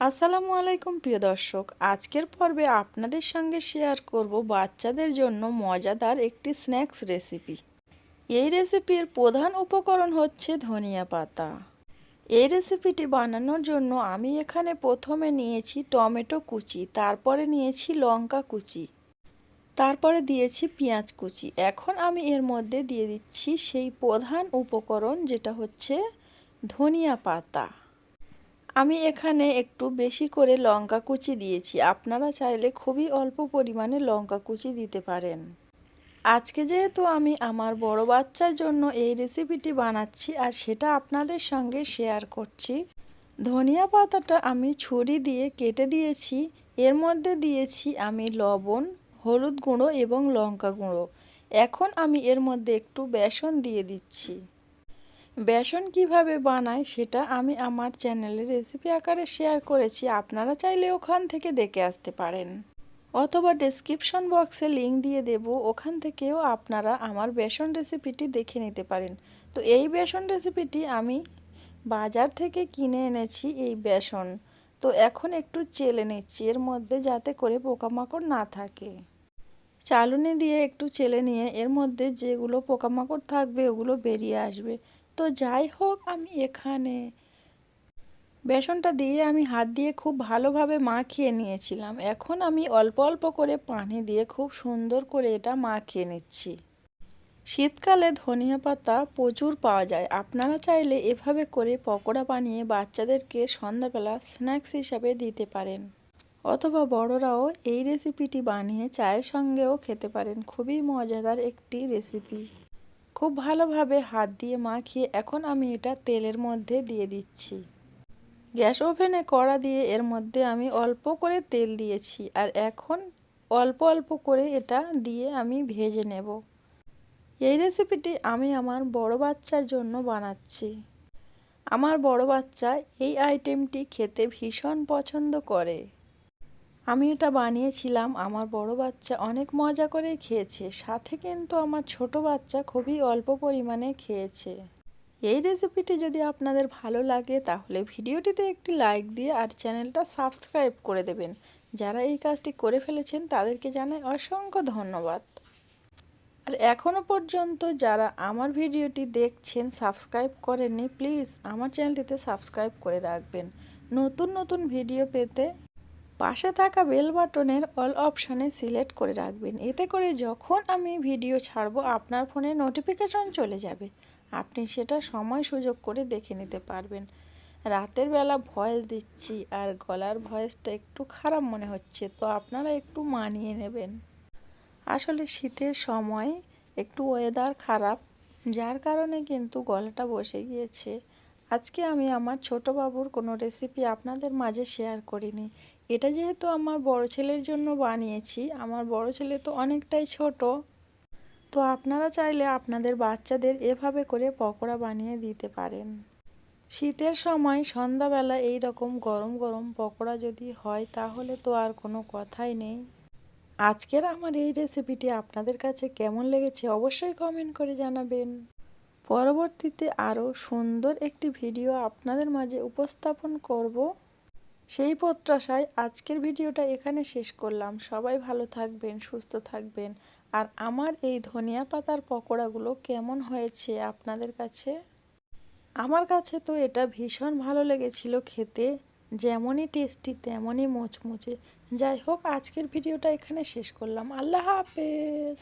আসসালামু আলাইকুম প্রিয় দর্শক, আজকের পর্বে আপনাদের সঙ্গে শেয়ার করব বাচ্চাদের জন্য মজাদার একটি স্ন্যাক্স রেসিপি। এই রেসিপির প্রধান উপকরণ হচ্ছে ধনিয়া পাতা। এই রেসিপিটি বানানোর জন্য আমি এখানে প্রথমে নিয়েছি টমেটো কুচি, তারপরে নিয়েছি লঙ্কা কুচি, তারপরে দিয়েছি পেঁয়াজ কুচি। এখন আমি এর মধ্যে দিয়ে দিচ্ছি সেই প্রধান উপকরণ, যেটা হচ্ছে ধনিয়া পাতা। আমি এখানে একটু বেশি করে লঙ্কা কুচি দিয়েছি, আপনারা চাইলে খুবই অল্প পরিমাণে লঙ্কা কুচি দিতে পারেন। আজকে যেহেতু আমি আমার বড় বাচ্চার জন্য এই রেসিপিটি বানাচ্ছি আর সেটা আপনাদের সঙ্গে শেয়ার করছি, ধনিয়া পাতাটা আমি ছুরি দিয়ে কেটে দিয়েছি। এর মধ্যে দিয়েছি আমি লবণ, হলুদ গুঁড়ো এবং লঙ্কা গুঁড়ো। এখন আমি এর মধ্যে একটু বেসন দিয়ে দিচ্ছি। বেসন কিভাবে বানায় সেটা আমি আমার চ্যানেলে রেসিপি আকারে শেয়ার করেছি, আপনারা চাইলে ওখান থেকে দেখে আসতে পারেন, অথবা ডেসক্রিপশন বক্সে লিংক দিয়ে দেব, ওখান থেকেও আপনারা আমার বেসন রেসিপিটি দেখে নিতে পারেন। তো এই বেসন রেসিপিটি আমি বাজার থেকে কিনে এনেছি এই বেসন। তো এখন একটু চেলে নিচ্ছি এর মধ্যে, যাতে করে পোকামাকড় না থাকে। চালুনি দিয়ে একটু চেলে নিয়ে এর মধ্যে যেগুলো পোকামাকড় থাকবে ওগুলো বেরিয়ে আসবে। তো যাই হোক, আমি এখানে বেসনটা দিয়ে আমি হাত দিয়ে খুব ভালোভাবে মাখিয়ে নিয়েছিলাম। এখন আমি অল্প অল্প করে পানি দিয়ে খুব সুন্দর করে এটা মাখিয়ে নিচ্ছি। শীতকালে ধনিয়া পাতা প্রচুর পাওয়া যায়, আপনারা চাইলে এভাবে করে পকোড়া বানিয়ে বাচ্চাদেরকে সন্ধ্যাবেলা স্ন্যাক্স হিসাবে দিতে পারেন, অথবা বড়রাও এই রেসিপিটি বানিয়ে চায়ের সঙ্গেও খেতে পারেন। খুবই মজাদার একটি রেসিপি। খুব ভালোভাবে হাত দিয়ে মাখিয়ে এখন আমি এটা তেলের মধ্যে দিয়ে দিচ্ছি। গ্যাস ওভেনে কড়া দিয়ে এর মধ্যে আমি অল্প করে তেল দিয়েছি, আর এখন অল্প অল্প করে এটা দিয়ে আমি ভেজে নেব। এই রেসিপিটি আমি আমার বড় বাচ্চার জন্য বানাচ্ছি। আমার বড় বাচ্চা এই আইটেমটি খেতে ভীষণ পছন্দ করে। আমি এটা বানিয়েছিলাম, আমার বড় বাচ্চা অনেক মজা করে খেয়েছে, সাথে কিন্তু আমার ছোট বাচ্চা খুবই অল্প পরিমাণে খেয়েছে। এই রেসিপিটি যদি আপনাদের ভালো লাগে তাহলে ভিডিওটিতে একটি লাইক দিয়ে আর চ্যানেলটা সাবস্ক্রাইব করে দেবেন। যারা এই কাজটি করে ফেলেছেন তাদেরকে জানাই অসংখ্য ধন্যবাদ। আর এখনও পর্যন্ত যারা আমার ভিডিওটি দেখছেন সাবস্ক্রাইব করেননি, প্লিজ আমার চ্যানেলটিতে সাবস্ক্রাইব করে রাখবেন। নতুন নতুন ভিডিও পেতে পাশে থাকা বেল বাটনের অল অপশানে সিলেক্ট করে রাখবেন। এতে করে যখন আমি ভিডিও ছাড়বো আপনার ফোনে নোটিফিকেশন চলে যাবে, আপনি সেটা সময় সুযোগ করে দেখে নিতে পারবেন। রাতের বেলা ভয়েস দিচ্ছি আর গলার ভয়েসটা একটু খারাপ মনে হচ্ছে, তো আপনারা একটু মানিয়ে নেবেন। আসলে শীতের সময় একটু ওয়েদার খারাপ, যার কারণে কিন্তু গলাটা বসে গিয়েছে। আজকে আমি আমার ছোট বাবুর কোনো রেসিপি আপনাদের মাঝে শেয়ার করিনি। এটা যেহেতু আমার বড় ছেলের জন্য বানিয়েছি, আমার বড় ছেলে তো অনেকটাই ছোট, তো আপনারা চাইলে আপনাদের বাচ্চাদের এভাবে করে পকোড়া বানিয়ে দিতে পারেন। শীতের সময় সন্ধ্যাবেলা এই রকম গরম গরম পকোড়া যদি হয় তাহলে তো আর কোনো কথাই নেই। আজকের আমার এই রেসিপিটি আপনাদের কাছে কেমন লেগেছে অবশ্যই কমেন্ট করে জানাবেন। পরবর্তীতে আরও সুন্দর একটি ভিডিও আপনাদের মাঝে উপস্থাপন করব, সেই প্রত্যাশায় আজকের ভিডিওটা এখানে শেষ করলাম। সবাই ভালো থাকবেন, সুস্থ থাকবেন। আর আমার এই ধনিয়া পাতার পকোড়াগুলো কেমন হয়েছে আপনাদের কাছে? আমার কাছে তো এটা ভীষণ ভালো লেগেছিল খেতে, যেমনই টেস্টি তেমনই মুচমুচে। যাই হোক, আজকের ভিডিওটা এখানে শেষ করলাম। আল্লাহ হাফেজ।